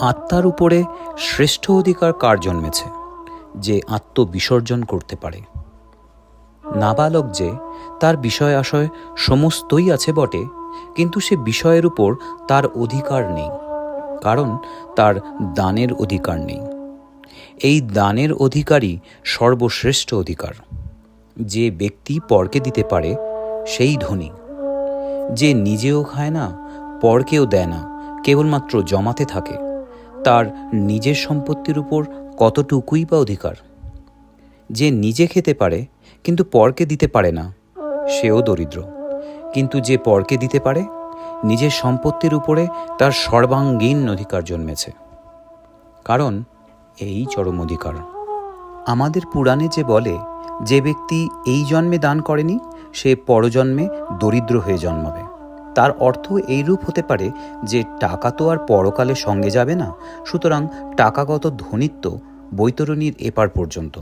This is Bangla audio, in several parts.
আত্মার উপরে শ্রেষ্ঠ অধিকার কার জন্মেছে, যে আত্মবিসর্জন করতে পারে? নাবালক যে, তার বিষয় আশয় সমস্তই আছে বটে, কিন্তু সে বিষয়ের উপর তার অধিকার নেই, কারণ তার দানের অধিকার নেই। এই দানের অধিকারই সর্বশ্রেষ্ঠ অধিকার। যে ব্যক্তি পরকে দিতে পারে সেই ধনী। যে নিজেও খায় না, পরকেও দেয় না, কেবলমাত্র জমাতে থাকে, তার নিজের সম্পত্তির উপর কতটুকুই বা অধিকার? যে নিজে খেতে পারে কিন্তু পরকে দিতে পারে না, সেও দরিদ্র। কিন্তু যে পরকে দিতে পারে, নিজের সম্পত্তির উপরে তার সর্বাঙ্গীন অধিকার জন্মেছে, কারণ এই চরম অধিকার। আমাদের পুরাণে যে বলে, যে ব্যক্তি এই জন্মে দান করেনি সে পরজন্মে দরিদ্র হয়ে জন্মাবে, তার অর্থ এইরূপ হতে পারে যে টাকা তো আর পরকালে সঙ্গে যাবে না, সুতরাং টাকাগত ধনিত্ব বৈতরণীর এপার পর্যন্ত।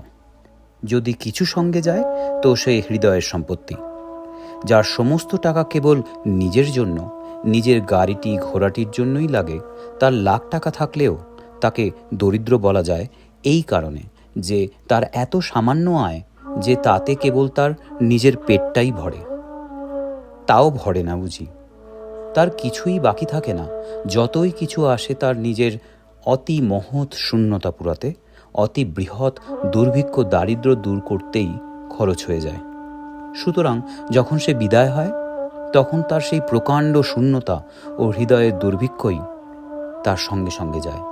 যদি কিছু সঙ্গে যায় তো সে হৃদয়ের সম্পত্তি। যার সমস্ত টাকা কেবল নিজের জন্য, নিজের গাড়িটি ঘোড়াটির জন্যই লাগে, তার লাখ টাকা থাকলেও তাকে দরিদ্র বলা যায় এই কারণে যে তার এত সামান্য আয় যে তাতে কেবল তার নিজের পেটটাই ভরে, তাও ভরে না বুঝি। তার কিছুই বাকি থাকে না, যতই কিছু আসে তার নিজের অতি মহৎ শূন্যতা পুরাতে, অতি বৃহৎ দুর্ভিক্ষ দারিদ্র্য দূর করতেই খরচ হয়ে যায়। সুতরাং যখন সে বিদায় হয়, তখন তার সেই প্রকাণ্ড শূন্যতা ও হৃদয়ের দুর্ভিক্ষই তার সঙ্গে সঙ্গে যায়,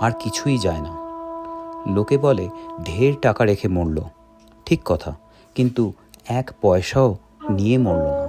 আর কিছুই যায় না। লোকে বলে ঢের টাকা রেখে মরল, ঠিক কথা, কিন্তু এক পয়সাও নিয়ে মরল না।